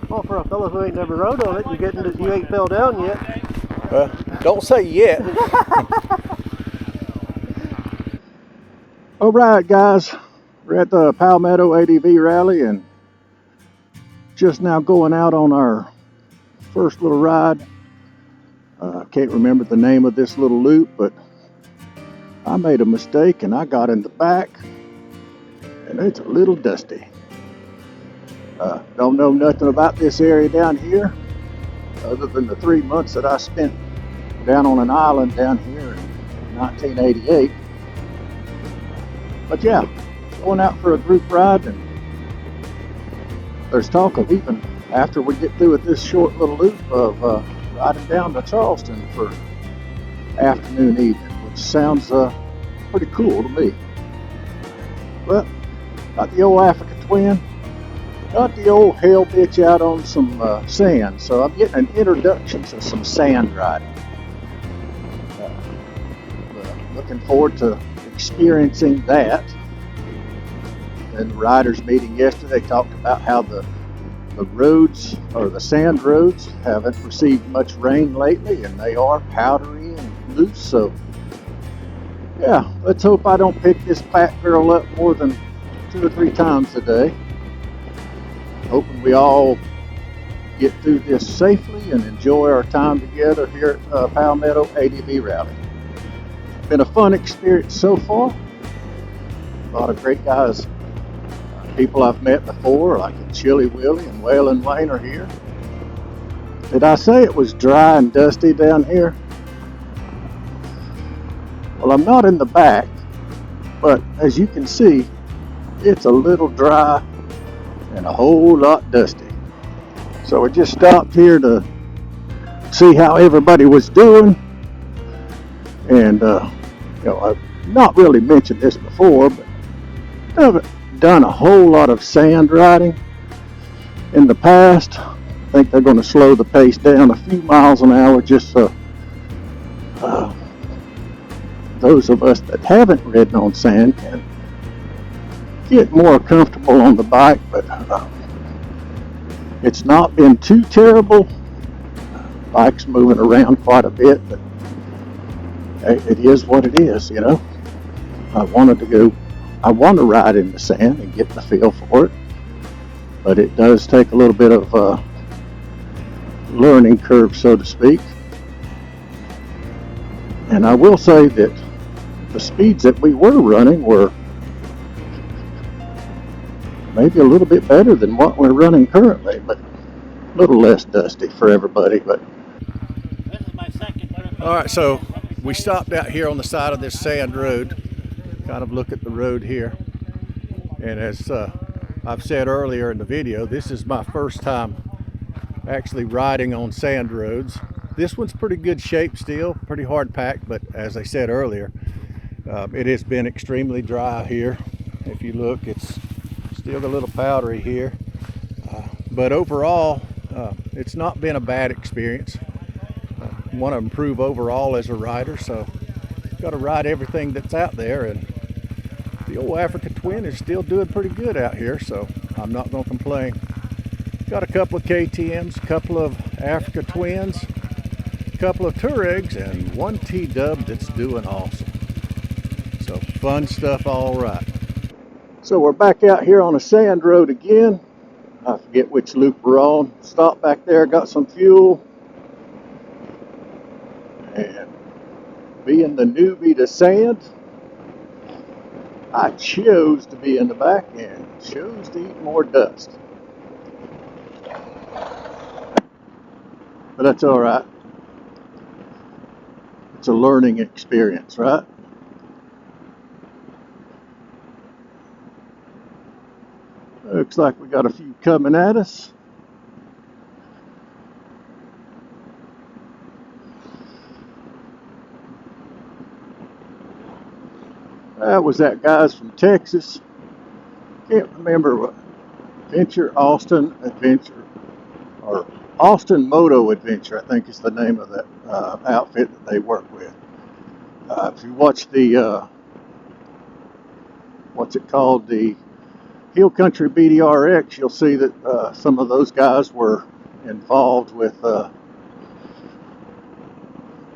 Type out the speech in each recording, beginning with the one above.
Well, for a fellow who ain't never rode on it, you ain't fell down yet. Well, don't say yet. All right, guys, we're at the Palmetto ADV Rally and just now going out on our first little ride. I can't remember the name of this little loop, but I made a mistake and I got in the back and it's a little dusty. Don't know nothing about this area down here other than the 3 months that I spent down on an island down here in 1988. But yeah, going out for a group ride, and there's talk of even after we get through with this short little loop of riding down to Charleston for afternoon evening, which sounds pretty cool to me. But got the old Africa Twin, got the old hell bitch out on some sand, so I'm getting an introduction to some sand riding. Looking forward to experiencing that. In the riders meeting yesterday, they talked about how the roads, or the sand roads, haven't received much rain lately and they are powdery and loose. So yeah, let's hope I don't pick this fat girl up more than 2 or 3 times a day. Hoping we all get through this safely and enjoy our time together here at Palmetto ADV Rally. Been a fun experience so far. A lot of great guys, people I've met before, like Chili Willie and Waylon Wayne are here. Did I say it was dry and dusty down here? Well, I'm not in the back, but as you can see, it's a little dry and a whole lot dusty. So we just stopped here to see how everybody was doing. And I've not really mentioned this before, but I haven't done a whole lot of sand riding in the past. I think they're going to slow the pace down a few miles an hour just so those of us that haven't ridden on sand can get more comfortable on the bike. But it's not been too terrible. Bike's moving around quite a bit, but it is what it is, you know. I want to ride in the sand and get the feel for it, but it does take a little bit of a learning curve, so to speak. And I will say that the speeds that we were running were maybe a little bit better than what we're running currently, but a little less dusty for everybody. But This is my second trip. all right, so we stopped out here on the side of this sand road. Kind of look at the road here, and as I've said earlier in the video, this is my first time actually riding on sand roads. This one's pretty good shape still, pretty hard packed, but as I said earlier, it has been extremely dry here. If you look, it's still a little powdery here, but overall it's not been a bad experience. I want to improve overall as a rider, so got to ride everything that's out there, and the old Africa Twin is still doing pretty good out here, so I'm not going to complain. Got a couple of KTMs, a couple of Africa Twins, a couple of Touaregs, and one T-Dub that's doing awesome. So fun stuff, all right. So we're back out here on a sand road again. I forget which loop we're on. Stopped back there, got some fuel, and being the newbie to sand, I chose to be in the back and chose to eat more dust. But that's all right. It's a learning experience, right? Looks like we got a few coming at us. That was that guys from Texas. Can't remember what Austin Adventure, or Austin Moto Adventure, I think is the name of that outfit that they work with. If you watch the what's it called, the Hill Country BDRX, you'll see that some of those guys were involved with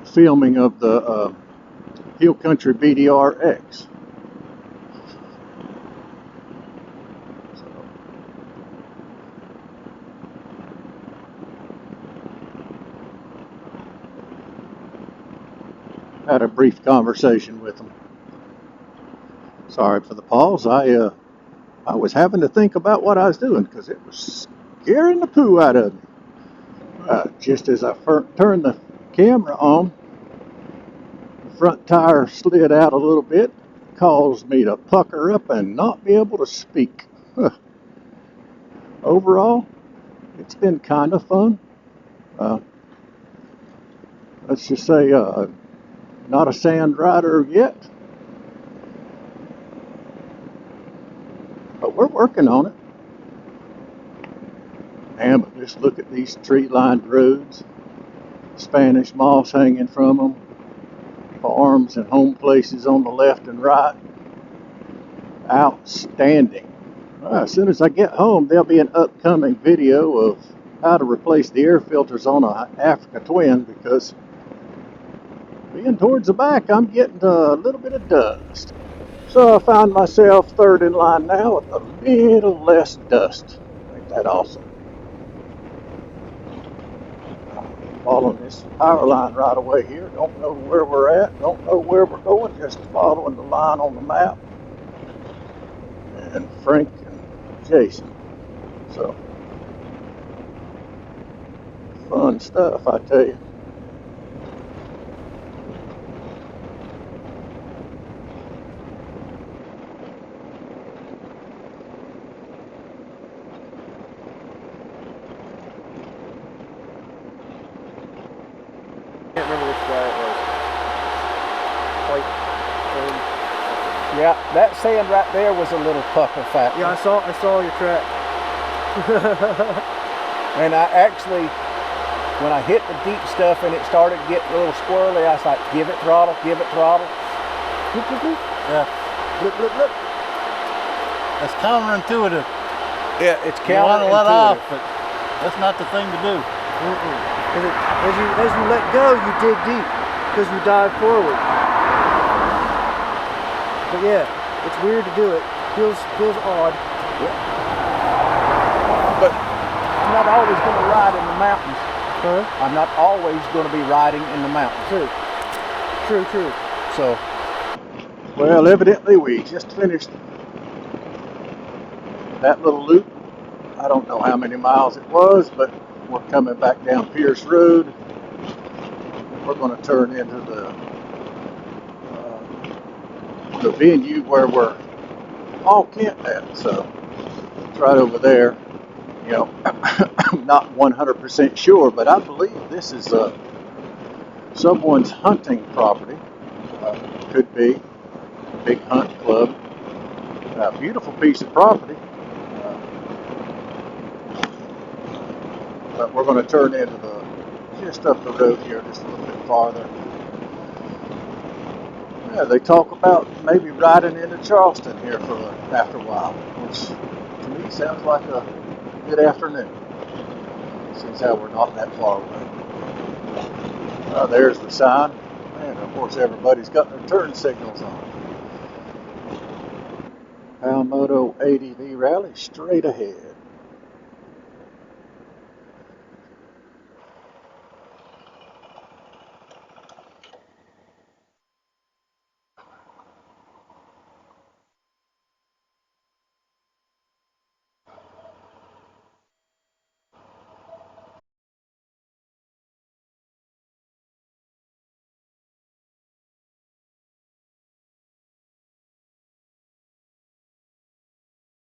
filming of the Hill Country BDRX. Had a brief conversation with them. Sorry for the pause. I was having to think about what I was doing because it was scaring the poo out of me. Just as I turned the camera on, the front tire slid out a little bit, caused me to pucker up and not be able to speak. Overall, it's been kind of fun. Let's just say, not a sand rider yet, but we're working on it. And but just look at these tree-lined roads, Spanish moss hanging from them, farms and home places on the left and right. Outstanding. As soon as I get home, there'll be an upcoming video of how to replace the air filters on an Africa Twin, because being towards the back, I'm getting a little bit of dust. So I find myself third in line now with a little less dust. Ain't that awesome? Following this power line right away here. Don't know where we're at, don't know where we're going, just following the line on the map. And Frank and Jason. So, fun stuff, I tell you. I can't remember which guy it was. Like, Yeah, that sand right there was a little pucker factor. yeah, I saw your track. And I actually, when I hit the deep stuff and it started getting a little squirrely, I was like, give it throttle, give it throttle. Bloop, bloop, bloop. Yeah, Bloop, bloop, bloop. that's counterintuitive. Yeah, it's You want to let off, counterintuitive. but that's not the thing to do. As you let go, you dig deep because you dive forward. But yeah, it's weird to do it. Feels odd. But I'm not always going to ride in the mountains. Huh? I'm not always going to be riding in the mountains. True. So, well, evidently we just finished that little loop. I don't know how many miles it was, but we're coming back down Pierce Road. We're going to turn into the venue where we're all camped at. So it's right over there. You know, I'm not 100% sure, but I believe this is someone's hunting property. Could be Big Hunt Club. A beautiful piece of property. But we're going to turn into just up the road here, just a little bit farther. Yeah, they talk about maybe riding into Charleston here after a while, which to me sounds like a good afternoon, since how we're not that far away. There's the sign, and of course everybody's got their turn signals on. Palmetto ADV Rally straight ahead.